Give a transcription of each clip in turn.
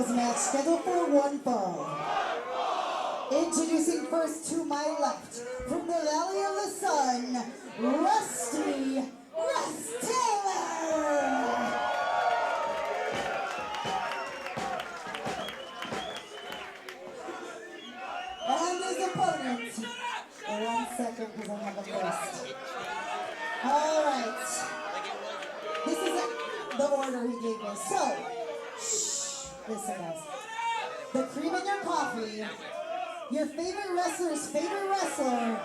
singles match scheduled for one fall. Introducing first to my left, from the Valley of the Sun, Rusty Russ Taylor. And his opponent, 1 second because I have a list. All right. This is the order he gave me. So, listen guys. The cream in your coffee, your favorite wrestler's favorite wrestler,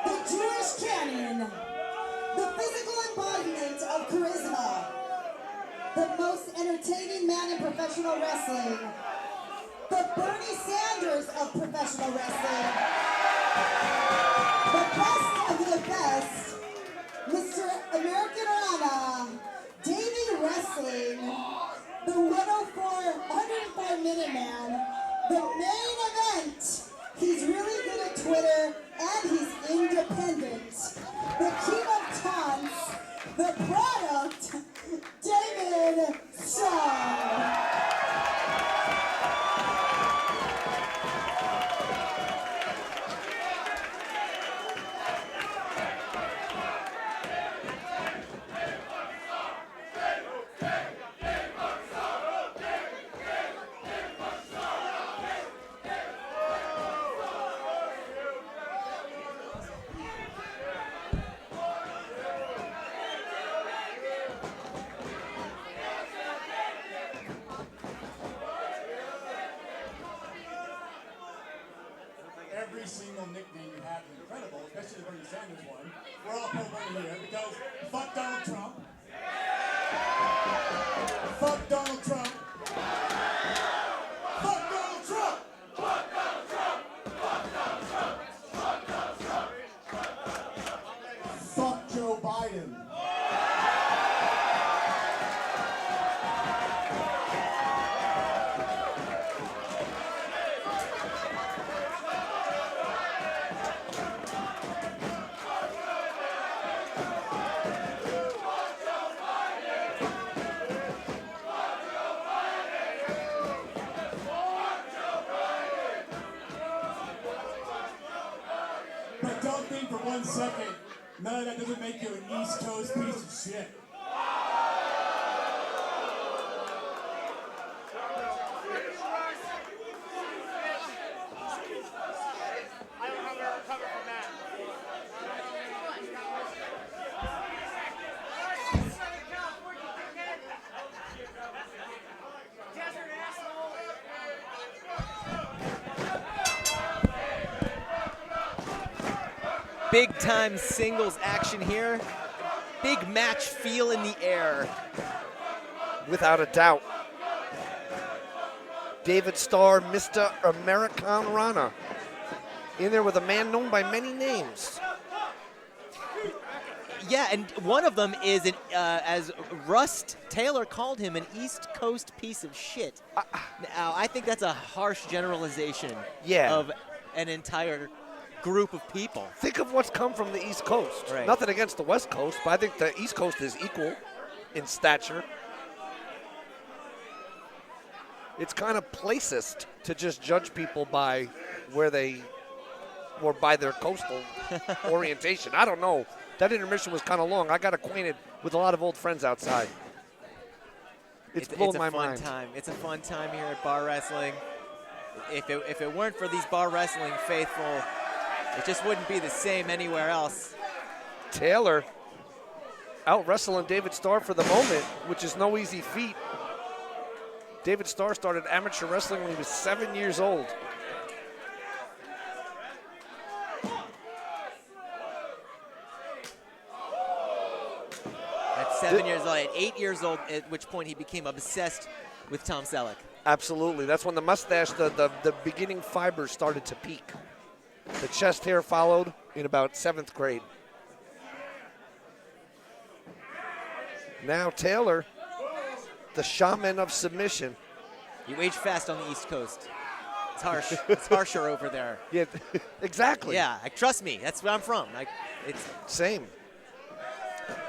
the Jewish canon, the physical embodiment of charisma, the most entertaining man in professional wrestling, the Bernie Sanders of professional wrestling, the best of the best, Mr. American Rana, David Wrestling, the 104 Minute Man, the main event. He's really good at Twitter and he's independent. The king of taunts, the product, David Starr. Every single nickname you have is incredible, especially the Bernie Sanders one. We're all pro Bernie here because fuck Donald Trump. Fuck Donald Trump. Fuck Donald Trump. Fuck Donald Trump. Fuck Donald Trump. Fuck Donald Trump. Fuck Joe Biden. But don't think for 1 second, none of that doesn't make you an East Coast piece of shit. I don't know how to recover from that. Desert asshole. Big time singles action here. Big match feel in the air. Without a doubt. David Starr, Mr. American Rana. In there with a man known by many names. Yeah, and one of them is, as Rust Taylor called him, an East Coast piece of shit. Now, I think that's a harsh generalization of an entire group of people. Think of what's come from the East Coast. Right. Nothing against the West Coast, but I think the East Coast is equal in stature. It's kind of placist to just judge people by where they, or by their coastal orientation. I don't know. That intermission was kind of long. I got acquainted with a lot of old friends outside. It's blowing my mind. It's a fun time. It's a fun time here at bar wrestling. If it weren't for these bar wrestling faithful, it just wouldn't be the same anywhere else. Taylor out wrestling David Starr for the moment, which is no easy feat. David Starr started amateur wrestling when he was 7 years old. At 7 years old, at 8 years old, at which point he became obsessed with Tom Selleck. Absolutely. That's when the mustache, the beginning fibers started to peak. The chest hair followed in about 7th grade. Now Taylor, the shaman of submission. You age fast on the East Coast. It's harsh. It's harsher over there. Yeah, exactly. Yeah, trust me. That's where I'm from. It's same.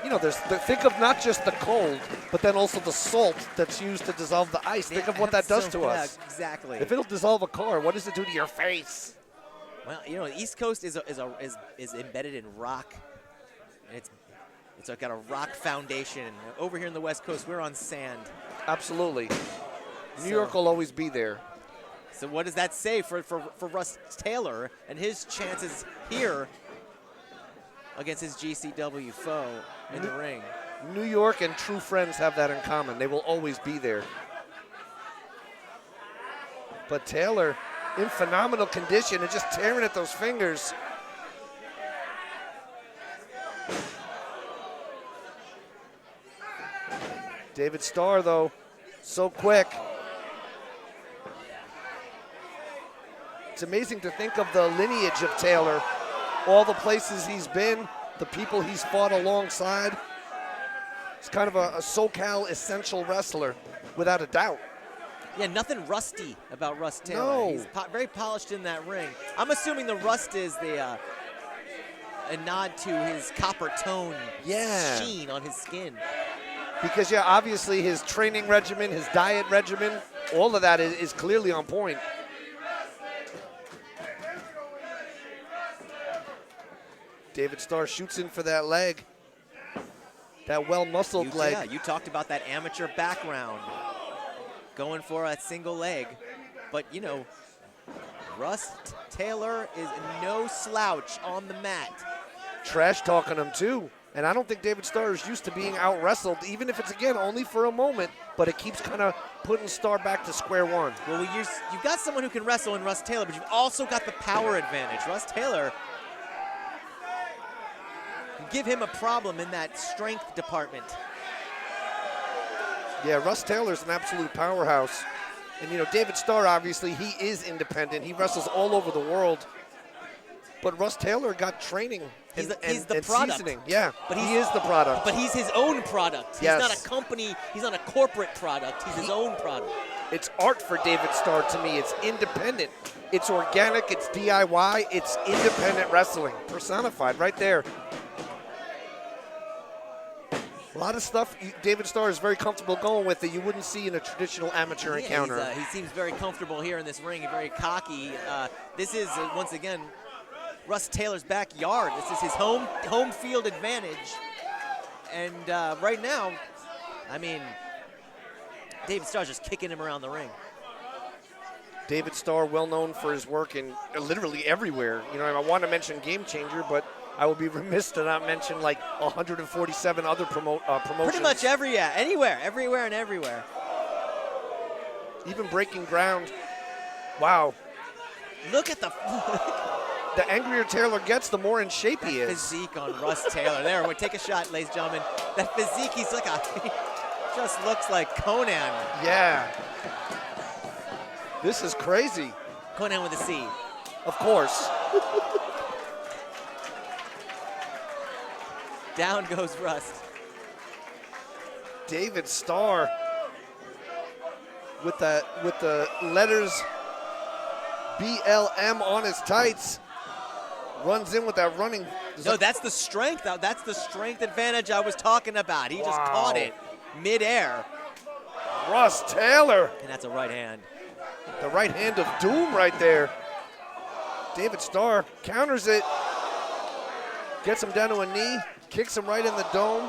you know, think of not just the cold, but then also the salt that's used to dissolve the ice. Think of what that does to us. Exactly. If it'll dissolve a car, what does it do to your face? Well, you know, the East Coast is embedded in rock, and it's got a rock foundation. Over here in the West Coast, we're on sand. Absolutely. New York will always be there. So what does that say for Russ Taylor and his chances here against his GCW foe in the ring? New York and true friends have that in common. They will always be there. But Taylor, in phenomenal condition and just tearing at those fingers. David Starr, though, so quick. It's amazing to think of the lineage of Taylor, all the places he's been, the people he's fought alongside. He's kind of a SoCal essential wrestler, without a doubt. Yeah, nothing rusty about Russ Taylor. No. He's very polished in that ring. I'm assuming the rust is a nod to his copper tone sheen on his skin. Because, yeah, obviously his training regimen, his diet regimen, all of that is clearly on point. David Starr shoots in for that leg. That well-muscled leg. Yeah, you talked about that amateur background. Going for a single leg. But, you know, Russ Taylor is no slouch on the mat. Trash talking him, too. And I don't think David Starr is used to being out-wrestled, even if it's, again, only for a moment. But it keeps kind of putting Starr back to square one. Well, you've got someone who can wrestle in Russ Taylor, but you've also got the power advantage. Russ Taylor can give him a problem in that strength department. Yeah, Russ Taylor's an absolute powerhouse. And, you know, David Starr, obviously, he is independent. He wrestles all over the world. But Russ Taylor got training He's the and product. seasoning. Yeah, But he is the product. But he's his own product. He's Yes. not a company. He's not a corporate product. He's his own product. It's art for David Starr to me. It's independent. It's organic. It's DIY. It's independent wrestling personified right there. A lot of stuff David Starr is very comfortable going with that you wouldn't see in a traditional amateur encounter. He seems very comfortable here in this ring, very cocky. This is, once again, Russ Taylor's backyard. This is his home field advantage. And right now, I mean, David Starr's just kicking him around the ring. David Starr, well known for his work in literally everywhere. You know, I want to mention Game Changer, but I would be remiss to not mention like 147 other promotions. Pretty much anywhere and everywhere. Even Breaking Ground. Wow. Look at the The angrier Taylor gets, the more in shape he is. physique on Russ Taylor. There, we'll take a shot, ladies and gentlemen. That physique, he just looks like Conan. Yeah. This is crazy. Conan with a C. Of course. Down goes Russ. David Starr with the letters BLM on his tights. Runs in with that running. No, that's the strength. That's the strength advantage I was talking about. He just caught it midair. Russ Taylor. And that's a right hand. The right hand of doom right there. David Starr counters it. Gets him down to a knee. Kicks him right in the dome.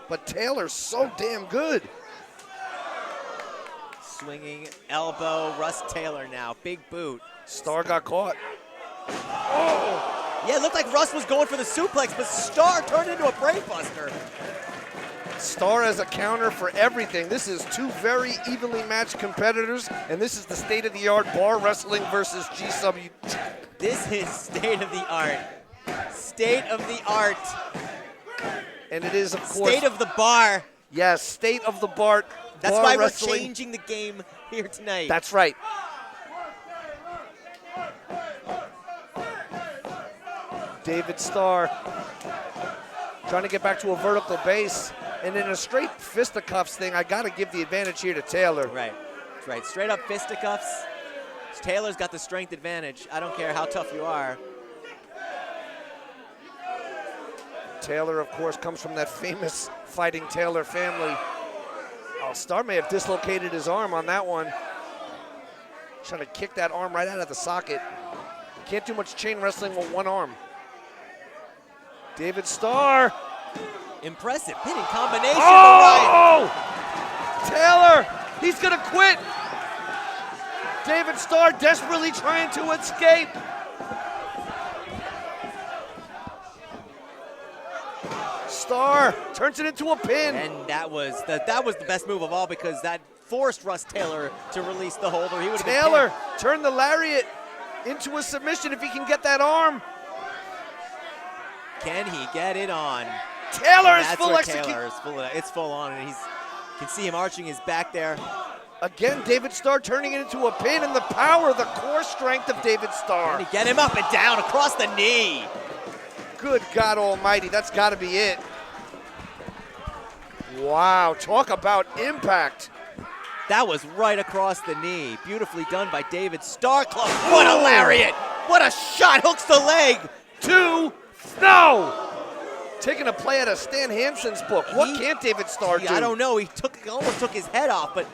But Taylor's so damn good. Swinging elbow. Russ Taylor now. Big boot. Starr got caught. Oh! Yeah, it looked like Russ was going for the suplex, but Starr turned into a brainbuster. Starr as a counter for everything. This is two very evenly matched competitors, and this is the state-of-the-art bar wrestling versus GW. This is state of the art. State of the art. And it is, of course. State of the bar. Yes, state of the bar. That's bar why wrestling. we're changing the game here tonight. That's right. David Starr trying to get back to a vertical base. And in a straight fisticuffs thing, I got to give the advantage here to Taylor. Right. That's right. Straight up fisticuffs. Taylor's got the strength advantage. I don't care how tough you are. Taylor, of course, comes from that famous Fighting Taylor family. Oh, Starr may have dislocated his arm on that one. Trying to kick that arm right out of the socket. Can't do much chain wrestling with one arm. David Starr. Impressive pinning combination. Oh! Taylor, he's gonna quit. David Starr desperately trying to escape. Starr turns it into a pin. And that was the best move of all, because that forced Russ Taylor to release the holder. He would have Taylor turned the lariat into a submission if he can get that arm. Can he get it on? Taylor is full execution. It's full on, and you can see him arching his back there. Again, David Starr turning it into a pin, and the power, the core strength of David Starr. Can he get him up and down across the knee? Good God almighty, that's got to be it. Wow, talk about impact. That was right across the knee. Beautifully done by David Starr. What a lariat! What a shot! Hooks the leg. No! Taking a play out of Stan Hansen's book. What can't David Starr do? I don't know. He almost took his head off, but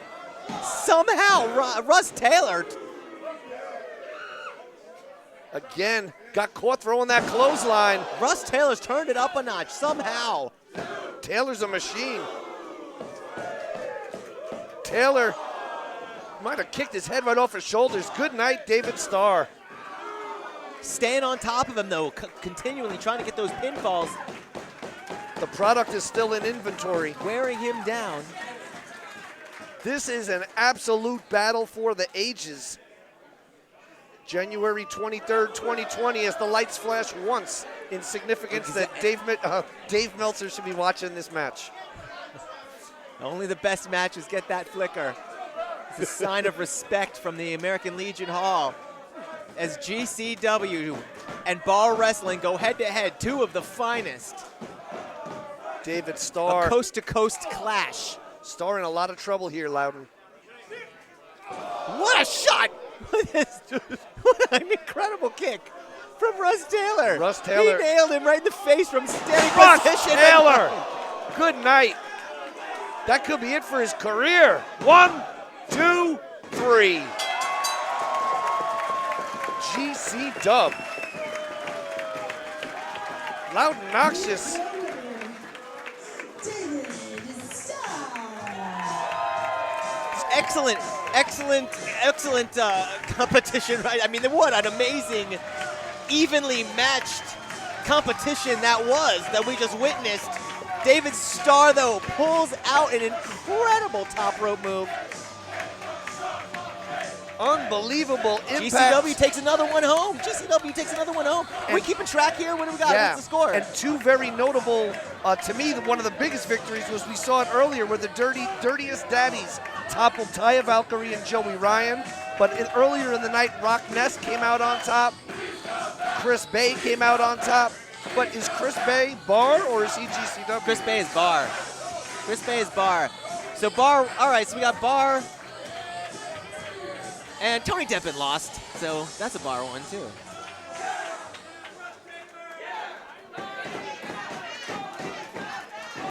somehow Russ Taylor. Again, got caught throwing that clothesline. Russ Taylor's turned it up a notch somehow. Taylor's a machine. Taylor might have kicked his head right off his shoulders. Good night, David Starr. Staying on top of him, though, continually trying to get those pinfalls. The product is still in inventory. Wearing him down. This is an absolute battle for the ages. January 23rd, 2020, as the lights flash once in significance that Dave Meltzer should be watching this match. Only the best matches get that flicker. It's a sign of respect from the American Legion Hall as GCW and Bar Wrestling go head-to-head, two of the finest. David Starr. A coast-to-coast clash. Starr in a lot of trouble here, Loudon. What a shot! What an incredible kick from Russ Taylor. Russ Taylor. He nailed him right in the face from standing Russ position. Taylor. Good night. That could be it for his career. 1, 2, 3. GC dub. Loud and noxious. Excellent competition, right? I mean, what an amazing, evenly matched competition that we just witnessed. David Starr, though, pulls out an incredible top rope move. Unbelievable impact. GCW takes another one home. And we keeping track here? What do we got? Yeah. What's the score? And two very notable, to me, one of the biggest victories was we saw it earlier where the Dirtiest Daddies toppled Taya Valkyrie and Joey Ryan. But earlier in the night, Rock Ness came out on top. Chris Bay came out on top. But is Chris Bay Bar or is he GCW? Chris Bay is Bar. So Bar, all right, so we got Bar. And Tony Deppen lost, so that's a Bar one too.